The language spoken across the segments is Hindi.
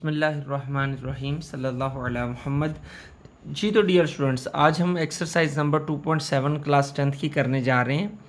बिस्मिल्लाहिर्रहमानिर्रहीम सल्लल्लाहु अला मुहम्मद। जी तो डियर स्टूडेंट्स, आज हम एक्सरसाइज नंबर 2.7 क्लास 10th की करने जा रहे हैं।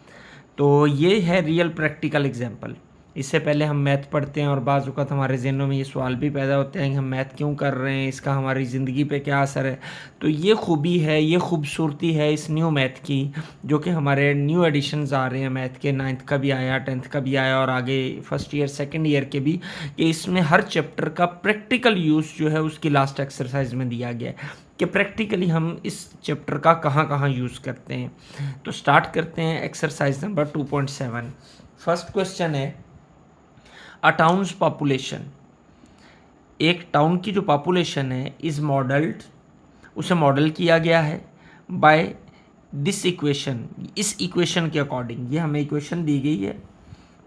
तो ये है रियल प्रैक्टिकल एग्जाम्पल। इससे पहले हम मैथ पढ़ते हैं और बाज़ औक़ात हमारे ज़हनों में ये सवाल भी पैदा होते हैं कि हम मैथ क्यों कर रहे हैं, इसका हमारी ज़िंदगी पे क्या असर है। तो ये खूबी है, ये खूबसूरती है इस न्यू मैथ की, जो कि हमारे न्यू एडिशन्स आ रहे हैं मैथ के। 9th का भी आया, 10th का भी आया और आगे फर्स्ट ईयर सेकेंड ईयर के भी, कि इसमें हर चैप्टर का प्रैक्टिकल यूज़ जो है उसकी लास्ट एक्सरसाइज में दिया गया है कि प्रैक्टिकली हम इस चैप्टर का कहाँ कहाँ यूज़ करते हैं। तो स्टार्ट करते हैं एक्सरसाइज नंबर 2.7। फर्स्ट क्वेश्चन है, अ टाउन्स पॉपुलेशन। एक टाउन की जो पॉपुलेशन है इज़ मॉडल्ड, उसे मॉडल किया गया है बाय दिस इक्वेशन, इस इक्वेशन के अकॉर्डिंग। ये हमें इक्वेशन दी गई है,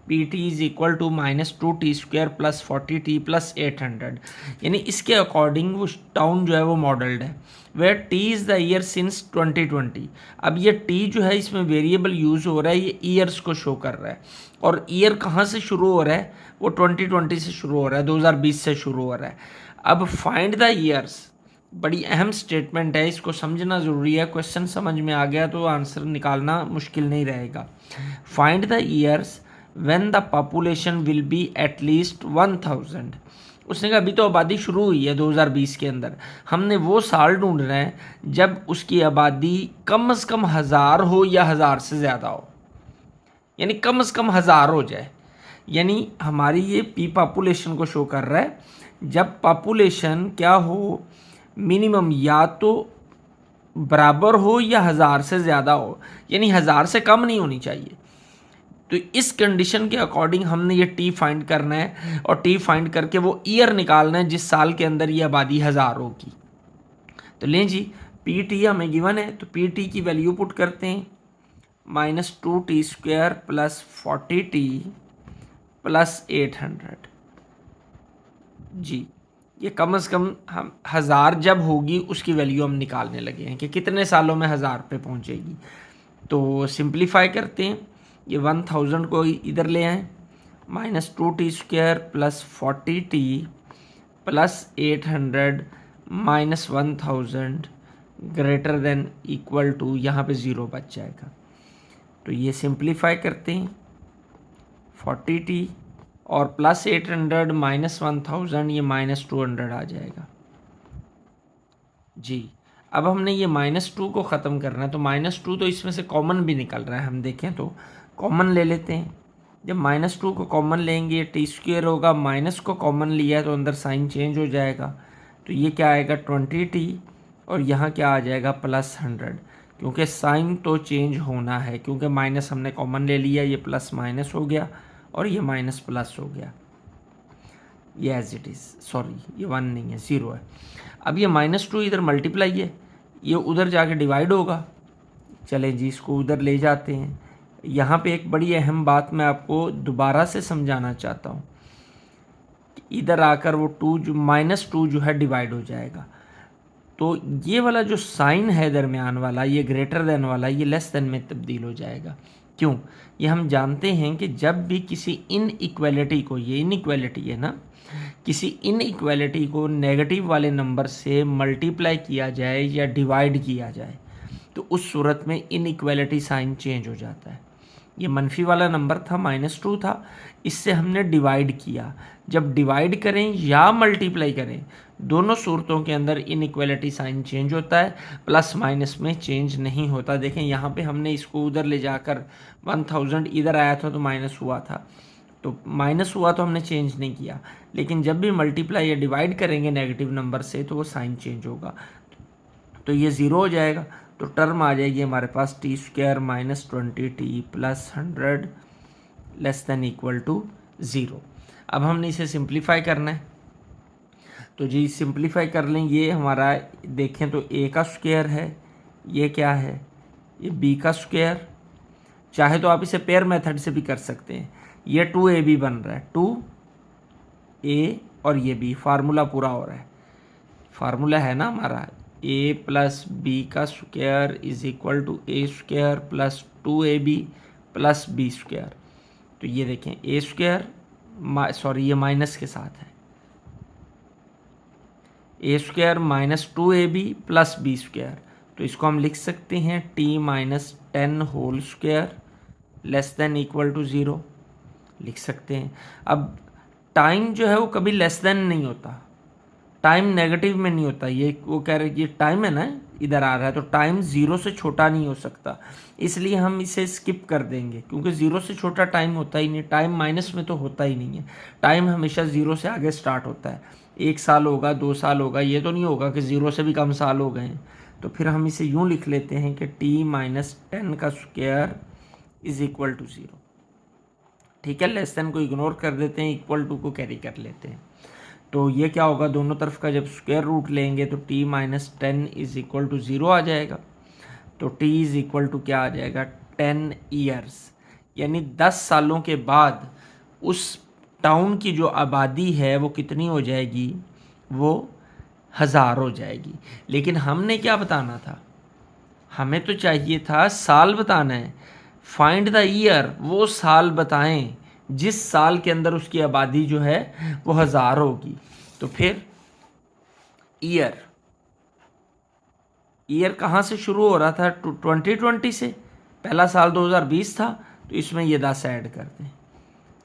P T is equal to -2t² plus 40t plus 800। यानी इसके अकॉर्डिंग वो टाउन जो है वो मॉडल्ड है। Where T is the year since 2020। अब ये टी जो है इसमें वेरिएबल यूज़ हो रहा है, ये ईयर्स को शो कर रहा है। और ईयर कहाँ से शुरू हो रहा है, वो 2020 से शुरू हो रहा है, 2020 से शुरू हो रहा है। अब फाइंड द ईयर्स, बड़ी अहम स्टेटमेंट है, इसको समझना ज़रूरी है। क्वेश्चन समझ में आ गया तो आंसर निकालना मुश्किल नहीं रहेगा। Find the years when the population will be at least 1000। उसने कहा अभी तो आबादी शुरू हुई है 2020 के अंदर, हमने वो साल ढूंढना है जब उसकी आबादी कम से कम 1000 हो या 1000 से ज़्यादा हो, यानी कम से कम 1000 हो जाए। यानी हमारी ये पी पॉपुलेशन को शो कर रहा है जब पॉपुलेशन क्या हो, मिनिमम या तो बराबर हो या 1000 से ज़्यादा हो, यानी 1000 से कम नहीं होनी चाहिए। तो इस कंडीशन के अकॉर्डिंग हमने ये टी फाइंड करना है और टी फाइंड करके वो ईयर निकालना है जिस साल के अंदर ये आबादी 1000 होगी। तो लें जी, पी टी हमें गिवन है तो पी टी की वैल्यू पुट करते हैं, -2t² प्लस 40t प्लस 800। जी, ये कम से कम हम 1000 जब होगी उसकी वैल्यू हम निकालने लगे हैं कि कितने सालों में 1000 पे पहुंचेगी। तो सिंप्लीफाई करते हैं, ये 1000 को इधर ले आएँ, -2t² plus 40t plus 800 -1000 greater than equal to, यहाँ पे 0 बच जाएगा। तो ये सिंप्लीफाई करते हैं, 40t और प्लस 800 -1000, ये -200 आ जाएगा। जी, अब हमने ये -2 को ख़त्म करना है, तो -2 तो इसमें से कॉमन भी निकल रहा है, हम देखें तो कॉमन ले लेते हैं। जब -2 को कॉमन लेंगे t² होगा, माइनस को कॉमन लिया है तो अंदर साइन चेंज हो जाएगा। तो ये क्या आएगा 20t और यहाँ क्या आ जाएगा +100, क्योंकि साइन तो चेंज होना है, क्योंकि माइनस हमने कॉमन ले लिया, ये प्लस माइनस हो गया और ये माइनस प्लस हो गया। ये एज इट इज़, सॉरी ये 1 नहीं है, 0 है। अब ये -2 इधर मल्टीप्लाई है, ये उधर जाके डिवाइड होगा। चले जी, इसको उधर ले जाते हैं। यहाँ पे एक बड़ी अहम बात मैं आपको दोबारा से समझाना चाहता हूँ, इधर आकर वो 2 जो -2 जो है डिवाइड हो जाएगा। तो ये वाला जो साइन है दरमियान वाला, ये ग्रेटर देन वाला, ये लेस देन में तब्दील हो जाएगा। क्यों? ये हम जानते हैं कि जब भी किसी इनइक्वालिटी को, ये इनइक्वालिटी है ना, किसी इनइक्वालिटी को नेगेटिव वाले नंबर से मल्टीप्लाई किया जाए या डिवाइड किया जाए तो उस सूरत में इनइक्वालिटी साइन चेंज हो जाता है। ये मनफी वाला नंबर था, -2 था, इससे हमने डिवाइड किया। जब डिवाइड करें या मल्टीप्लाई करें, दोनों सूरतों के अंदर इनइक्वालिटी साइन चेंज होता है, प्लस माइनस में चेंज नहीं होता। देखें यहाँ पे हमने इसको उधर ले जाकर 1000 इधर आया था तो माइनस हुआ था, तो माइनस हुआ तो हमने चेंज नहीं किया, लेकिन जब भी मल्टीप्लाई या डिवाइड करेंगे नेगेटिव नंबर से तो वो साइन चेंज होगा। तो ये 0 हो जाएगा, तो टर्म आ जाएगी हमारे पास t² -20t plus 100 less than equal to 0। अब हमने इसे सिंप्लीफाई करना है, तो जी सिंप्लीफाई कर लें। ये हमारा देखें तो a का स्क्वायर है, ये क्या है, ये b का स्क्वायर। चाहे तो आप इसे पेयर मेथड से भी कर सकते हैं। ये 2ab बन रहा है, 2a और ये b, फार्मूला पूरा हो रहा है। फार्मूला है ना हमारा, a प्लस बी का square is equal to a² plus 2ab plus b²। तो ये देखें a², सॉरी ये माइनस के साथ है, A square minus 2ab plus B square, तो इसको हम लिख सकते हैं t minus 10 whole square less than equal to 0 लिख सकते हैं। अब टाइम जो है वो कभी लेस देन नहीं होता, टाइम नेगेटिव में नहीं होता, ये वो कह रहे ये टाइम है ना इधर आ रहा है, तो टाइम 0 से छोटा नहीं हो सकता, इसलिए हम इसे स्किप कर देंगे क्योंकि 0 से छोटा टाइम होता ही नहीं, टाइम माइनस में तो होता ही नहीं है, टाइम हमेशा 0 से आगे स्टार्ट होता है। 1 साल होगा, 2 साल होगा, ये तो नहीं होगा कि 0 से भी कम साल हो गए हैं। तो फिर हम इसे यूँ लिख लेते हैं कि t माइनस 10 का स्क्वायर इज इक्वल टू 0। ठीक है, लेस देन को इग्नोर कर देते हैं, इक्वल टू को कैरी कर लेते हैं। तो ये क्या होगा, दोनों तरफ का जब स्क्वायर रूट लेंगे तो t minus 10 is equal to 0 आ जाएगा। तो t इज इक्वल टू क्या आ जाएगा, 10 ईयर्स, यानी 10 सालों के बाद उस टाउन की जो आबादी है वो कितनी हो जाएगी, वो 1000 हो जाएगी। लेकिन हमने क्या बताना था, हमें तो चाहिए था साल बताना है, फाइंड द ईयर, वो साल बताएं जिस साल के अंदर उसकी आबादी जो है वो 1000 होगी। तो फिर ईयर कहाँ से शुरू हो रहा था, 2020 से, पहला साल 2020 था, तो इसमें ये 10 ऐड कर दें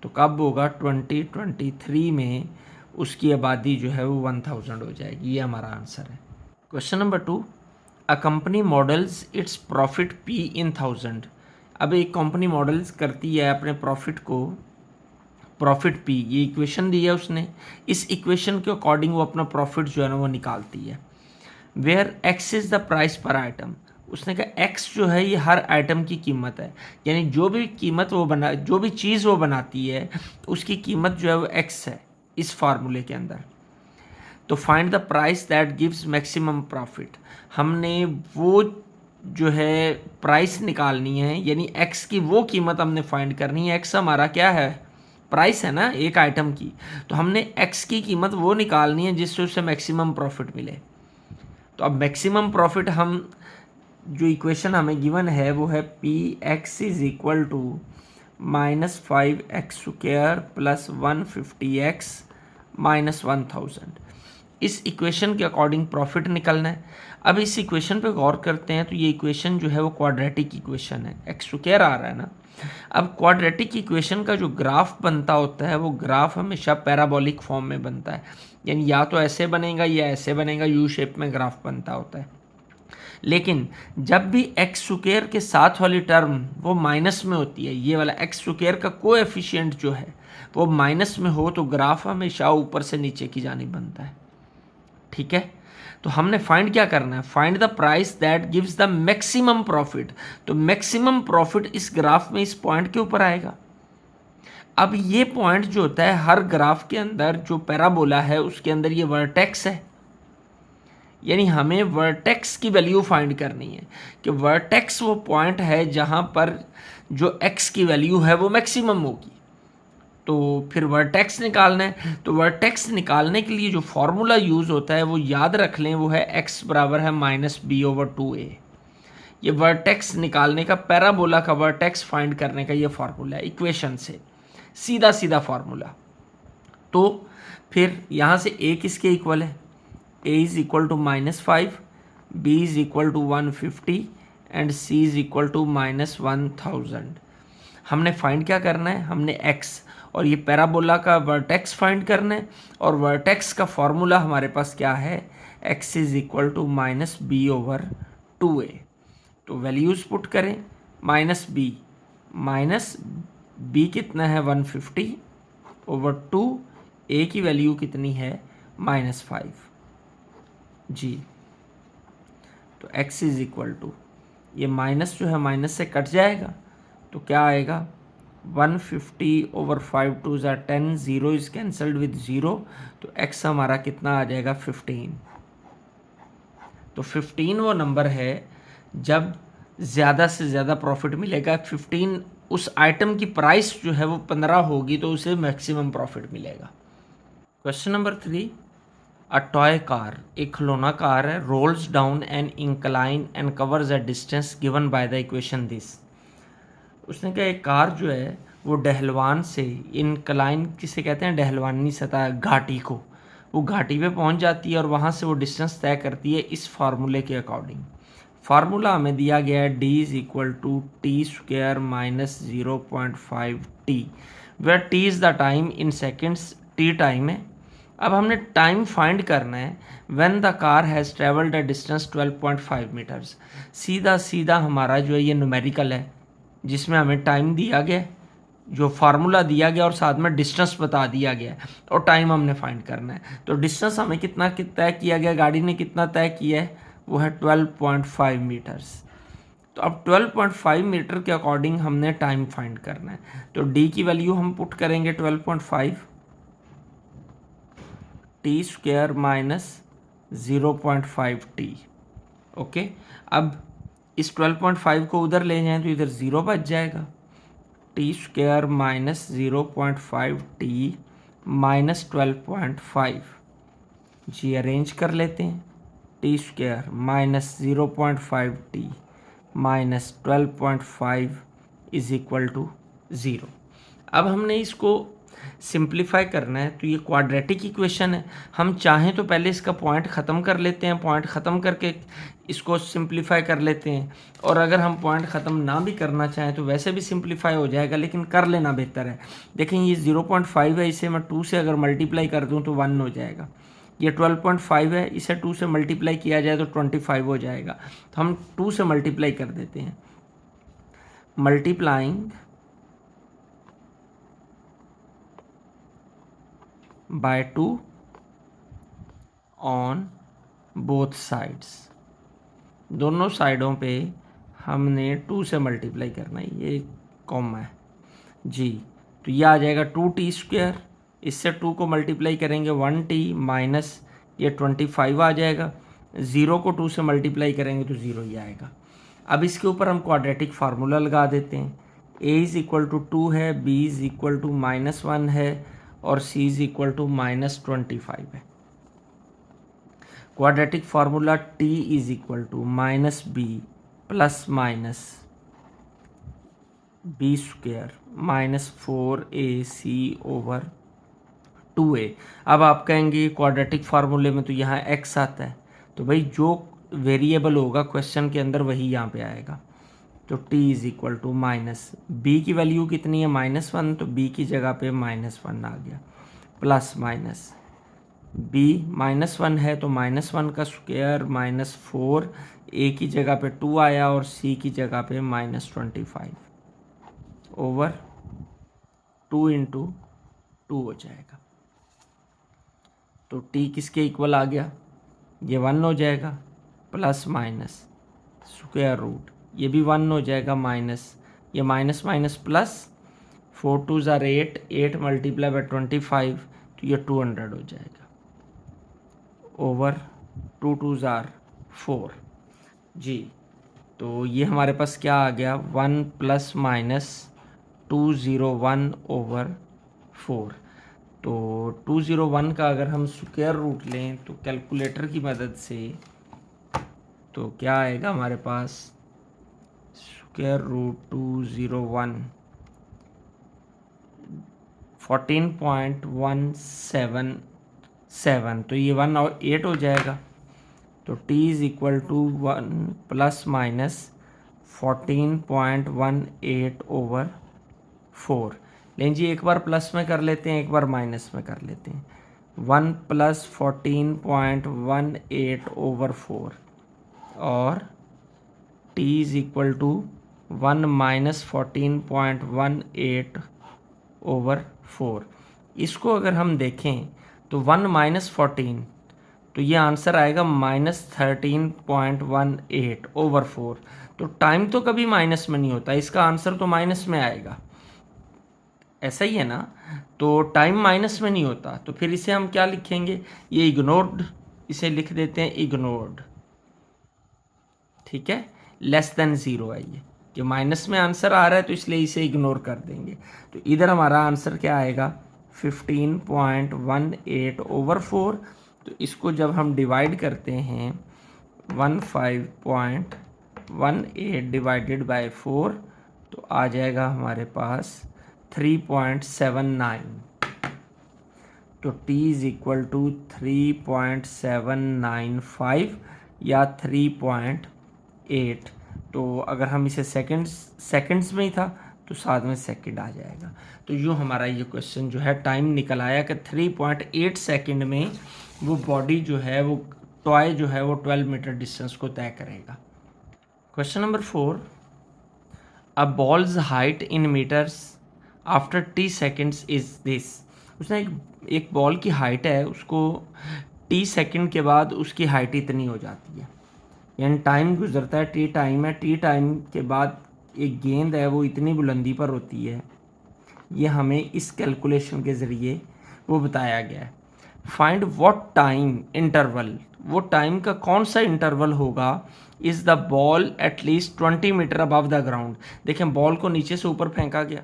तो कब होगा, 2023 में उसकी आबादी जो है वो 1000 हो जाएगी। ये हमारा आंसर है। Question number 2, a company models its profit P इन 1000। अब एक कंपनी मॉडल्स करती है अपने प्रॉफिट को, प्रॉफिट P, ये इक्वेशन दी है उसने, इस इक्वेशन के अकॉर्डिंग वो अपना प्रॉफिट जो है ना वो निकालती है। Where X is the price per item, उसने कहा X जो है ये हर आइटम की कीमत है, यानी जो भी कीमत वो बना, जो भी चीज़ वो बनाती है उसकी कीमत जो है वो X है इस फार्मूले के अंदर। तो find the price that gives maximum profit, हमने वो जो है प्राइस निकालनी है, यानी X की वो कीमत हमने फाइंड करनी है। X हमारा क्या है, प्राइस है ना एक आइटम की, तो हमने X की कीमत वो निकालनी है जिससे उसे मैक्सिमम प्रॉफिट मिले। तो अब मैक्सिमम प्रॉफिट हम, जो इक्वेशन हमें गिवन है वो है Px is equal to minus 5x square plus 150x minus 1000। इस इक्वेशन के अकॉर्डिंग प्रॉफिट निकलना है। अब इस इक्वेशन पे गौर करते हैं तो ये इक्वेशन जो है वो क्वाड्रेटिक इक्वेशन है, एक्स स्क्वायर आ रहा है ना। अब क्वाड्रेटिक इक्वेशन का जो ग्राफ बनता होता है वो ग्राफ हमेशा पैराबोलिक फॉर्म में बनता है, यानी या तो ऐसे बनेगा या ऐसे बनेगा, यू शेप में ग्राफ बनता होता है। लेकिन जब भी एक्स स्क्वायर के साथ वाली टर्म वो माइनस में होती है, ये वाला एक्स स्क्वायर का कोएफिशिएंट जो है वो माइनस में हो, तो ग्राफ हमेशा ऊपर से नीचे की जानिब बनता है। ठीक है, तो हमने फाइंड क्या करना है, find the price that gives the maximum profit. तो मैक्सिमम प्रॉफिट इस ग्राफ में इस पॉइंट के ऊपर आएगा। अब ये पॉइंट जो होता है हर ग्राफ के अंदर, जो पैराबोला है उसके अंदर ये वर्टेक्स है, यानी हमें वर्टेक्स की वैल्यू फाइंड करनी है कि वर्टेक्स वो पॉइंट है जहां पर जो एक्स की वैल्यू है वो मैक्सिमम होगी। तो फिर वर्टेक्स निकालना है, तो वर्टेक्स निकालने के लिए जो फॉर्मूला यूज़ होता है वो याद रख लें, वो है x बराबर है माइनस b/2a। ये वर्टेक्स निकालने का, पैराबोला का वर्टेक्स फाइंड करने का ये फार्मूला है, इक्वेशन से सीधा सीधा फार्मूला। तो फिर यहाँ से a किसके इक्वल है, a is equal to -5, b is equal to 150 and c is equal to -1000। हमने फाइंड क्या करना है, हमने x और ये पैराबोला का वर्टेक्स फाइंड करना है, और वर्टेक्स का फॉर्मूला हमारे पास क्या है, x is equal to -b/2a। तो वैल्यूज़ पुट करें, माइनस b कितना है 150/2, a की वैल्यू कितनी है -5 जी। तो x इज इक्वल टू, ये माइनस जो है माइनस से कट जाएगा तो क्या आएगा, 150/5 2 ज़ा 10, 0 इज कैंसल्ड विद 0, तो x हमारा कितना आ जाएगा 15। तो 15 वो नंबर है जब ज़्यादा से ज़्यादा प्रॉफिट मिलेगा। 15 उस आइटम की प्राइस जो है वो 15 होगी तो उसे मैक्सिमम प्रॉफिट मिलेगा। Question number 3, a toy car, एक खिलौना कार है, rolls down an incline and covers a distance given by the equation this. उसने कहा एक कार जो है वो डहलवान से, इंक्लाइन किसे कहते हैं, डहलवानी सतह घाटी को, वो घाटी पे पहुंच जाती है और वहाँ से वो डिस्टेंस तय करती है इस फार्मूले के अकॉर्डिंग। फार्मूला हमें दिया गया है d is equal to T square minus 0.5 T, where T is the time in seconds, T time है। अब हमने टाइम फाइंड करना है when the car has travelled a distance 12.5 metres. सीधा सीधा हमारा जो है ये न्यूमेरिकल है जिसमें हमें टाइम दिया गया, जो फार्मूला दिया गया और साथ में डिस्टेंस बता दिया गया है और टाइम हमने फाइंड करना है। तो डिस्टेंस हमें कितना तय किया गया, गाड़ी ने कितना तय किया है, वो है 12.5 मीटर्स। तो अब 12.5 मीटर के अकॉर्डिंग हमने टाइम फाइंड करना है। तो डी की वैल्यू हम पुट करेंगे 12.5 T square minus 0.5 T. Okay, अब इस 12.5 को उधर ले जाएं तो इधर 0 बच जाएगा, T square minus 0.5 T minus 12.5। जी अरेंज कर लेते हैं, T square minus 0.5 T minus 12.5 is equal to 0। अब हमने इसको सिंप्लीफाई करना है, तो ये क्वाड्रेटिक इक्वेशन है। हम चाहें तो पहले इसका पॉइंट ख़त्म कर लेते हैं, पॉइंट ख़त्म करके इसको सिंप्लीफाई कर लेते हैं, और अगर हम पॉइंट ख़त्म ना भी करना चाहें तो वैसे भी सिंप्लीफाई हो जाएगा, लेकिन कर लेना बेहतर है। देखें ये 0.5 है, इसे मैं 2 से अगर मल्टीप्लाई कर दूँ तो 1 हो जाएगा। ये 12.5 है, इसे 2 से मल्टीप्लाई किया जाए तो 25 हो जाएगा। तो हम 2 से मल्टीप्लाई कर देते हैं, multiplying by 2 on both sides, दोनों साइडों पे हमने 2 से मल्टीप्लाई करना है, ये कॉमा है जी। तो ये आ जाएगा 2t स्क्वायर, इससे 2 को मल्टीप्लाई करेंगे 1t माइनस ये 25 आ जाएगा, 0 को 2 से मल्टीप्लाई करेंगे तो 0 ही आएगा। अब इसके ऊपर हम क्वाड्रेटिक फार्मूला लगा देते हैं, a इज़ इक्वल टू 2 है, b इज़ इक्वल टू -1 है और c इज़ इक्वल टू -25 है। Quadratic formula t is equal to -b plus minus B square minus 4ac over 2a। अब आप कहेंगे क्वाड्रेटिक फार्मूले में तो यहाँ x आता है, तो भाई जो वेरिएबल होगा क्वेश्चन के अंदर वही यहाँ पे आएगा। तो t is equal to minus B की वैल्यू कितनी है -1, तो b की जगह पे -1 आ गया, प्लस माइनस b -1 है तो -1 का स्क्वायर -4, a की जगह पे 2 आया और c की जगह पे -25 ओवर 2 इंटू 2 हो जाएगा। तो t किसके इक्वल आ गया, ये 1 हो जाएगा, प्लस माइनस स्क्वायर रूट, ये भी 1 हो जाएगा, माइनस ये माइनस माइनस प्लस, 4 2 ज़ार 8, 8 मल्टीप्लाई बाई 25 तो ये 200 हो जाएगा, ओवर 2 2 ज़ार 4 जी। तो ये हमारे पास क्या आ गया, 1 प्लस माइनस 201 ओवर 4। तो 201 का अगर हम स्क्वायर रूट लें तो कैलकुलेटर की मदद से, तो क्या आएगा हमारे पास, स्क्वायर रूट 201 14.177, तो ये 1 और 8 हो जाएगा। तो t is equal to 1 plus minus 14.18 over 4। लेकिन जी एक बार प्लस में कर लेते हैं, एक बार माइनस में कर लेते हैं, 1 प्लस 14.18 ओवर 4 और t is equal to 1 minus 14.18 over 4। इसको अगर हम देखें तो 1 माइनस 14, तो ये आंसर आएगा -13.18 ओवर 4। तो टाइम तो कभी माइनस में नहीं होता, इसका आंसर तो माइनस में आएगा, ऐसा ही है ना। तो टाइम माइनस में नहीं होता, तो फिर इसे हम क्या लिखेंगे, ये इग्नोर्ड, इसे लिख देते हैं इग्नोर्ड, ठीक है, लेस देन 0 है ये, कि माइनस में आंसर आ रहा है तो इसलिए इसे इग्नोर कर देंगे। तो इधर हमारा आंसर क्या आएगा, 15.18 ओवर 4। तो इसको जब हम डिवाइड करते हैं 15.18 डिवाइडेड बाय 4, तो आ जाएगा हमारे पास 3.79। तो t इज इक्वल टू 3.795 या 3.8। तो अगर हम इसे सेकंड्स में ही था तो साथ में सेकंड आ जाएगा। तो यूँ हमारा ये क्वेश्चन जो है टाइम निकल आया कि 3.8 सेकंड में वो बॉडी जो है वो टॉय जो है वो 12 मीटर डिस्टेंस को तय करेगा। Question number 4, a ball's height in metres after t seconds is this. उसने एक बॉल की हाइट है, उसको t सेकंड के बाद उसकी हाइट इतनी हो जाती है, यानी टाइम गुजरता है, t टाइम है, t टाइम के बाद एक गेंद है वो इतनी बुलंदी पर होती है। ये हमें इस कैलकुलेशन के ज़रिए वो बताया गया है। फाइंड व्हाट टाइम इंटरवल, वो टाइम का कौन सा इंटरवल होगा is the ball at least 20 metre above the ground. देखें बॉल को नीचे से ऊपर फेंका गया,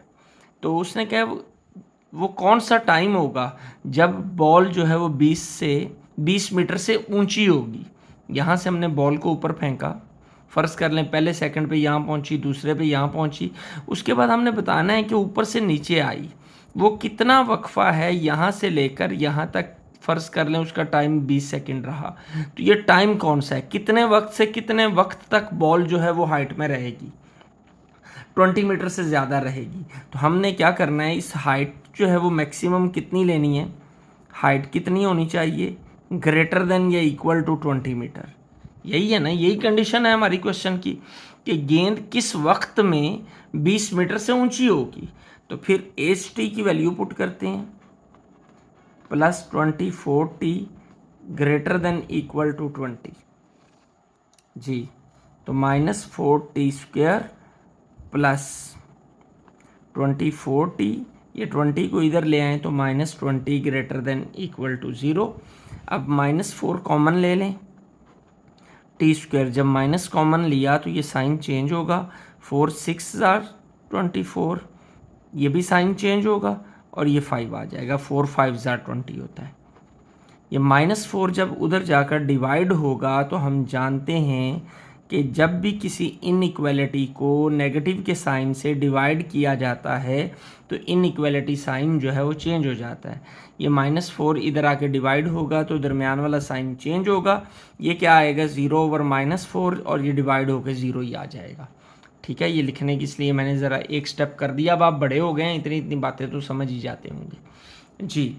तो उसने क्या वो कौन सा टाइम होगा जब बॉल जो है वो 20 मीटर से ऊंची होगी। यहाँ से हमने बॉल को ऊपर फेंका, फ़र्ज़ कर लें पहले सेकंड पे यहाँ पहुँची, दूसरे पे यहाँ पहुँची, उसके बाद हमने बताना है कि ऊपर से नीचे आई वो कितना वक्फ़ा है यहाँ से लेकर यहाँ तक। फ़र्ज़ कर लें उसका टाइम 20 सेकंड रहा, तो ये टाइम कौन सा है, कितने वक्त से कितने वक्त तक बॉल जो है वो हाइट में रहेगी, 20 मीटर से ज़्यादा रहेगी। तो हमने क्या करना है, इस हाइट जो है वो मैक्सिमम कितनी लेनी है, हाइट कितनी होनी चाहिए, ग्रेटर देन या इक्वल टू 20 मीटर। यही है ना, यही कंडीशन है हमारी क्वेश्चन की कि गेंद किस वक्त में 20 मीटर से ऊंची होगी। तो फिर एच टी की वैल्यू पुट करते हैं, plus 24t greater than equal to 20 जी। तो -4t² प्लस 24t, ये 20 को इधर ले आए तो -20 ग्रेटर देन इक्वल टू 0। अब -4 कॉमन ले लें, t², जब माइनस कॉमन लिया तो ये साइन चेंज होगा, 4 6 24, ये भी साइन चेंज होगा और ये 5 आ जाएगा, 4 5 20 होता है। ये -4 जब उधर जाकर डिवाइड होगा तो हम जानते हैं कि जब भी किसी इनइक्वालिटी को नेगेटिव के साइन से डिवाइड किया जाता है तो इनइक्वालिटी साइन जो है वो चेंज हो जाता है। ये -4 इधर आके डिवाइड होगा तो दरमियान वाला साइन चेंज होगा, ये क्या आएगा 0/-4 और ये डिवाइड होकर 0 ही आ जाएगा। ठीक है, ये लिखने की इसलिए मैंने ज़रा एक स्टेप कर दिया। अब आप बड़े हो गए हैं, इतनी बातें तो समझ ही जाते होंगे जी।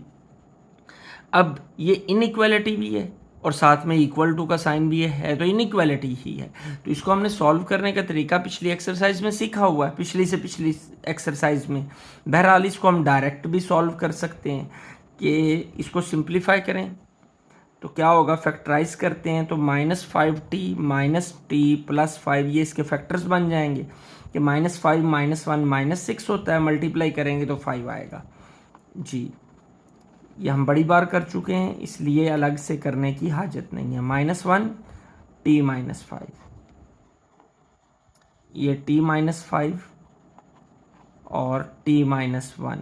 अब ये इनइक्वालिटी भी है और साथ में इक्वल टू का साइन भी है तो इनइक्वालिटी ही है। तो इसको हमने सॉल्व करने का तरीका पिछली एक्सरसाइज में सीखा हुआ है, पिछली से पिछली एक्सरसाइज में। बहरहाल इसको हम डायरेक्ट भी सॉल्व कर सकते हैं कि इसको सिंप्लीफाई करें तो क्या होगा, फैक्टराइज करते हैं तो -5t -t + 5, ये इसके फैक्टर्स बन जाएंगे कि -5 -1 -6 होता है, मल्टीप्लाई करेंगे तो 5 आएगा जी। ये हम बड़ी बार कर चुके हैं इसलिए अलग से करने की हाजत नहीं है। -1 t -5, ये t -5 और t -1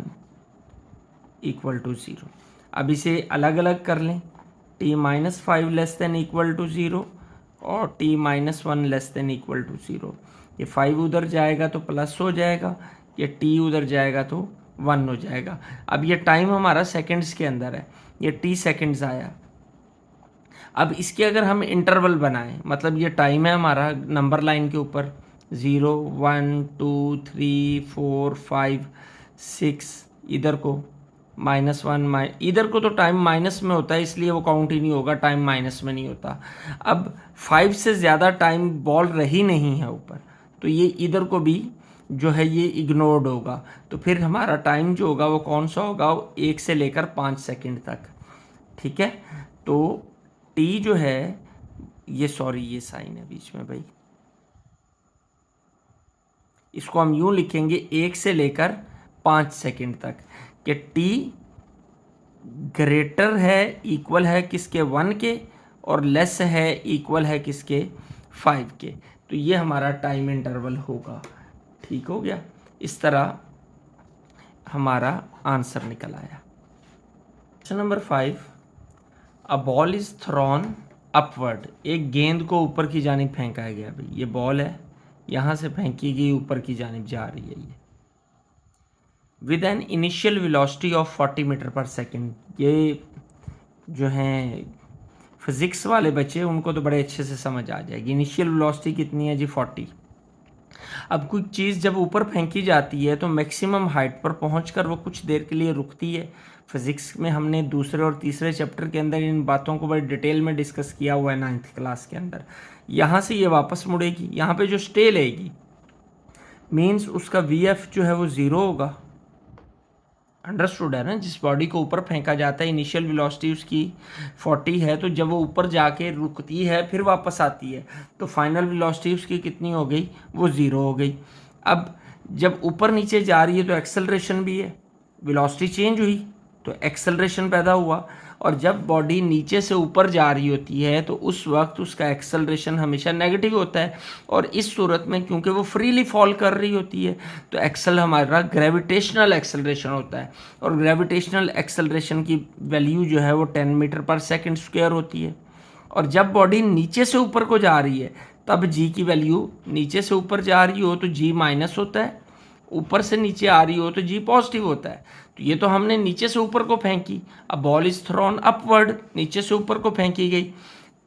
इक्वल टू 0। अब इसे अलग अलग कर लें, t -5 less than equal to 0 और t -1 less than equal to 0। ये 5 उधर जाएगा तो प्लस हो जाएगा, ये t उधर जाएगा तो 1 हो जाएगा। अब ये टाइम हमारा सेकंड्स के अंदर है, ये t सेकंड्स आया। अब इसके अगर हम इंटरवल बनाएं, मतलब ये टाइम है हमारा नंबर लाइन के ऊपर 0 1 2 3 4 5 6, इधर को -1 इधर को तो टाइम माइनस में होता है इसलिए वो काउंट ही नहीं होगा, टाइम माइनस में नहीं होता। अब 5 से ज़्यादा टाइम बॉल रही नहीं है ऊपर तो ये इधर को भी जो है ये इग्नोर्ड होगा। तो फिर हमारा टाइम जो होगा वो कौन सा होगा, 1 से लेकर 5 सेकंड तक। ठीक है, तो t जो है ये ये साइन है बीच में भाई, इसको हम यूं लिखेंगे 1 से लेकर 5 सेकंड तक कि t ग्रेटर है इक्वल है किसके 1 के और लेस है इक्वल है किसके 5 के। तो ये हमारा टाइम इंटरवल होगा। ठीक हो गया, इस तरह हमारा आंसर निकल आया। Question number 5, a ball is throne upward, एक गेंद को ऊपर की जानिब फेंका गया। भाई ये बॉल है, यहाँ से फेंकी गई ऊपर की जानिब जा रही है ये। With an initial velocity of 40 metre per second. ये जो हैं फिज़िक्स वाले बच्चे उनको तो बड़े अच्छे से समझ आ जाएगी। इनिशियल वेलोसिटी कितनी है जी 40। अब कोई चीज़ जब ऊपर फेंकी जाती है तो मैक्सिमम हाइट पर पहुंचकर वो कुछ देर के लिए रुकती है। फिज़िक्स में हमने दूसरे और तीसरे चैप्टर के अंदर इन बातों को बड़े डिटेल में डिस्कस किया हुआ है 9th क्लास के अंदर। यहाँ से ये वापस मुड़ेगी, यहाँ पे जो स्टे लेगी मीन्स उसका VF जो है वो 0 होगा। अंडरस्टूड है ना। जिस बॉडी को ऊपर फेंका जाता है इनिशियल वेलोसिटी उसकी 40 है, तो जब वो ऊपर जाके रुकती है फिर वापस आती है तो फाइनल वेलोसिटी उसकी कितनी हो गई, वो 0 हो गई। अब जब ऊपर नीचे जा रही है तो एक्सेलरेशन भी है, वेलोसिटी चेंज हुई तो एक्सेलरेशन पैदा हुआ। और जब बॉडी नीचे से ऊपर जा रही होती है तो उस वक्त उसका एक्सेलरेशन हमेशा नेगेटिव होता है। और इस सूरत में क्योंकि वो फ्रीली फॉल कर रही होती है तो एक्सेल हमारा ग्रेविटेशनल एक्सेलरेशन होता है। और ग्रेविटेशनल एक्सेलरेशन की वैल्यू जो है वो 10 मीटर पर सेकेंड स्क्वायर होती है। और जब बॉडी नीचे से ऊपर को जा रही है तब जी की वैल्यू, नीचे से ऊपर जा रही हो तो जी माइनस होता है, ऊपर से नीचे आ रही हो तो जी पॉजिटिव होता है। तो ये तो हमने नीचे से ऊपर को फेंकी, अब बॉल इज थ्रोन अपवर्ड, नीचे से ऊपर को फेंकी गई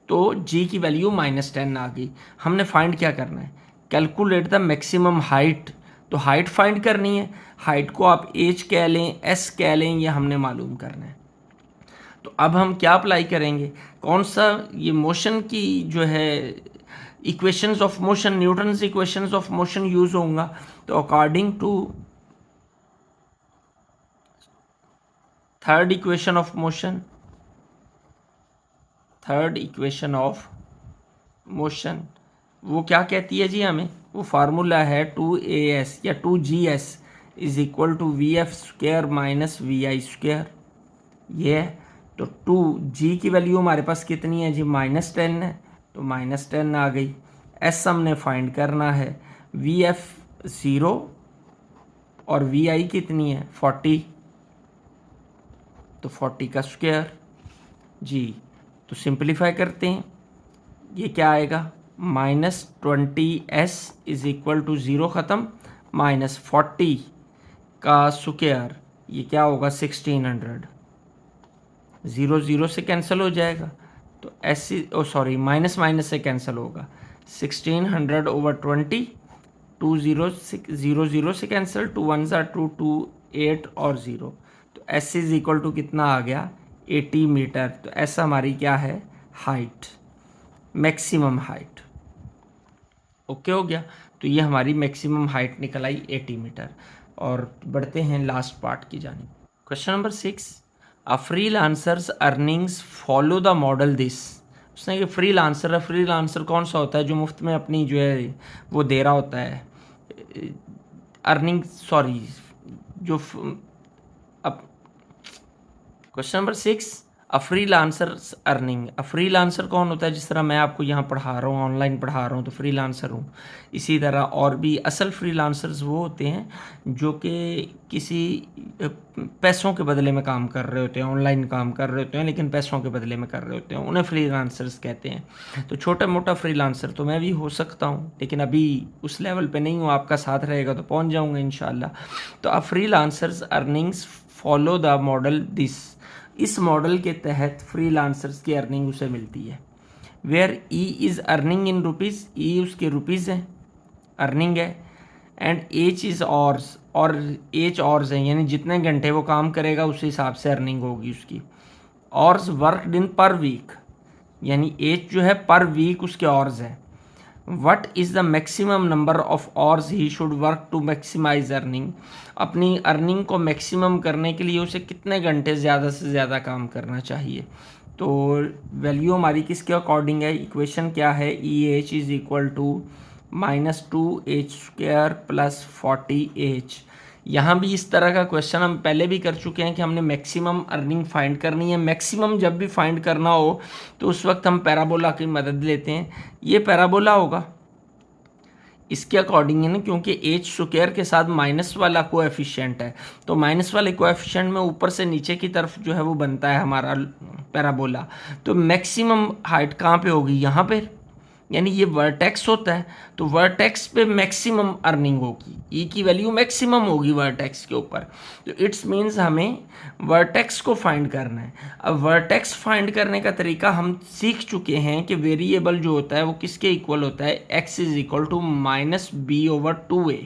तो जी की वैल्यू -10 आ गई। हमने फाइंड क्या करना है, कैलकुलेट द मैक्सिमम हाइट। तो हाइट फाइंड करनी है, हाइट को आप एच कह लें, एस कह लें, ये हमने मालूम करना है। तो अब हम क्या अप्लाई करेंगे, कौन सा ये मोशन की जो है equations of motion, Newton's equations of motion use होगा। तो according to third equation of motion, third equation of motion वो क्या कहती है जी हमें, वो फार्मूला है 2AS या 2GS is equal to VF square minus VI square. ये है तो 2G की वैल्यू हमारे पास कितनी है जी -10 है तो -10 आ गई। S हमने फाइंड करना है, VF 0 और VI कितनी है 40 तो 40 का स्क्वायर जी। तो सिंप्लीफाई करते हैं, ये क्या आएगा -20S इज इक्वल टू 0 ख़त्म -40 का स्क्वायर, ये क्या होगा 1600, 0 0 से कैंसिल हो जाएगा तो एस सॉरी माइनस माइनस से कैंसिल होगा 1600 ओवर 20, 0 0 से कैंसिल, 2 1 2 2 8 और 0 तो एस इज इक्वल टू कितना आ गया 80 मीटर। तो ऐसा हमारी क्या है हाइट, मैक्सिमम हाइट। ओके हो गया, तो ये हमारी मैक्सिमम हाइट निकल आई 80 मीटर। और बढ़ते हैं लास्ट पार्ट की जानिब। Question number 6, a freelancers earnings follow the model this. उसने कि फ्रीलांसर है, फ्रीलांसर कौन सा होता है जो मुफ्त में अपनी जो है वो दे रहा होता है अर्निंग, सॉरी जो अब question number 6, a freelancer earning. A freelancer कौन होता है, जिस तरह मैं आपको यहाँ पढ़ा रहा हूँ, ऑनलाइन पढ़ा रहा हूँ तो फ्रीलांसर हूँ। इसी तरह और भी असल फ्रीलांसर्स वो होते हैं जो कि किसी पैसों के बदले में काम कर रहे होते हैं, ऑनलाइन काम कर रहे होते हैं लेकिन पैसों के बदले में कर रहे होते हैं, उन्हें फ्रीलांसर्स कहते हैं। तो छोटा मोटा फ्रीलांसर तो मैं भी हो सकता हूँ लेकिन अभी उस लेवल पे नहीं हूँ, आपका साथ रहेगा तो पहुँच जाऊँगा इंशाल्लाह। तो uh freelancers earnings follow the model this. इस मॉडल के तहत फ्रीलांसर्स की अर्निंग उसे मिलती है। Where E is earning in rupees, E उसके रुपीज़ है, अर्निंग है। एंड एच इज़ ऑर्स, और एच ऑर्स है, यानी जितने घंटे वो काम करेगा उस हिसाब से अर्निंग होगी उसकी। ऑर्स वर्कड इन पर वीक, यानी एच जो है पर वीक उसके ऑर्स है। What is the maximum number of hours he should work to maximize earning. अपनी अर्निंग को मैक्सिमम करने के लिए उसे कितने घंटे ज़्यादा से ज़्यादा काम करना चाहिए। तो वैल्यू हमारी किसके अकॉर्डिंग है, इक्वेशन क्या है, E H is equal to -2h square plus 40h। यहाँ भी इस तरह का क्वेश्चन हम पहले भी कर चुके हैं कि हमने मैक्सिमम अर्निंग फाइंड करनी है। मैक्सिमम जब भी फाइंड करना हो तो उस वक्त हम पैराबोला की मदद लेते हैं। ये पैराबोला होगा इसके अकॉर्डिंग है ना, क्योंकि एच स्क्वायर के साथ माइनस वाला कोएफिशिएंट है तो माइनस वाले कोएफिशिएंट में ऊपर से नीचे की तरफ जो है वो बनता है हमारा पैराबोला। तो मैक्सिमम हाइट कहाँ पे होगी, यहाँ पे, यानी ये वर्टेक्स होता है, तो वर्टेक्स पे मैक्सिमम अर्निंग होगी, ई की वैल्यू मैक्सिमम होगी वर्टेक्स के ऊपर। तो इट्स मीन्स हमें वर्टेक्स को फाइंड करना है। अब वर्टेक्स फाइंड करने का तरीका हम सीख चुके हैं कि वेरिएबल जो होता है वो किसके इक्वल होता है, x is equal to -b/2a।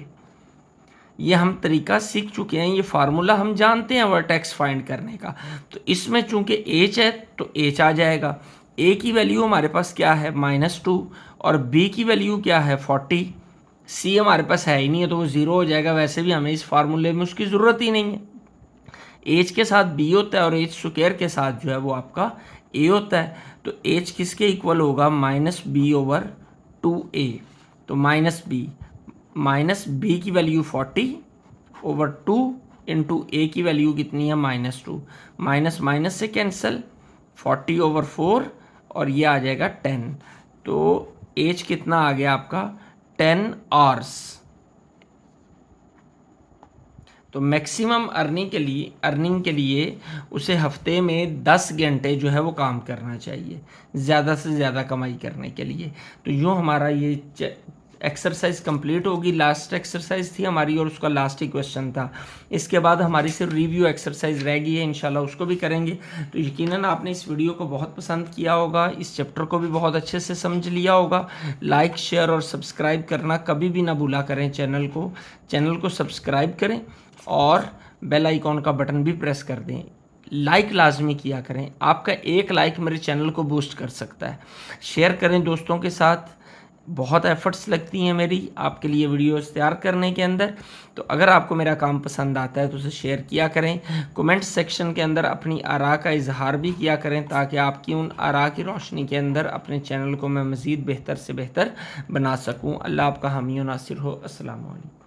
ये हम तरीका सीख चुके हैं, ये फार्मूला हम जानते हैं वर्टेक्स फाइंड करने का। तो इसमें चूंकि h है तो h आ जाएगा। a की वैल्यू हमारे पास क्या है -2 और b की वैल्यू क्या है 40। c हमारे पास है ही नहीं है तो वो 0 हो जाएगा। वैसे भी हमें इस फार्मूले में उसकी ज़रूरत ही नहीं है। h के साथ b होता है और h स्क्वायर के साथ जो है वो आपका a होता है। तो h किसके इक्वल होगा, -b/2a। तो -b की वैल्यू 40/2 इंटू a की वैल्यू कितनी है -2। माइनस माइनस से कैंसिल, 40/4 और ये आ जाएगा 10। तो एज कितना आ गया आपका 10 आवर्स। तो मैक्सिमम अर्निंग के लिए उसे हफ्ते में 10 घंटे जो है वो काम करना चाहिए ज़्यादा से ज़्यादा कमाई करने के लिए। तो यूँ हमारा ये एक्सरसाइज कंप्लीट होगी। लास्ट एक्सरसाइज थी हमारी और उसका लास्ट ही क्वेश्चन था। इसके बाद हमारी सिर्फ रिव्यू एक्सरसाइज रह गई है, इंशाल्लाह उसको भी करेंगे। तो यकीनन आपने इस वीडियो को बहुत पसंद किया होगा, इस चैप्टर को भी बहुत अच्छे से समझ लिया होगा। लाइक, शेयर और सब्सक्राइब करना कभी भी ना भूला करें। चैनल को सब्सक्राइब करें और बेल आइकॉन का बटन भी प्रेस कर दें। लाइक लाजमी किया करें, आपका एक लाइक मेरे चैनल को बूस्ट कर सकता है। शेयर करें दोस्तों के साथ, बहुत एफर्ट्स लगती हैं मेरी आपके लिए वीडियोस तैयार करने के अंदर। तो अगर आपको मेरा काम पसंद आता है तो उसे शेयर किया करें। कमेंट सेक्शन के अंदर अपनी आरा का इजहार भी किया करें ताकि आपकी उन आरा की रोशनी के अंदर अपने चैनल को मैं मज़ीद बेहतर से बेहतर बना सकूं। अल्लाह आपका हामी व नासिर हो। अस्सलाम वालेकुम।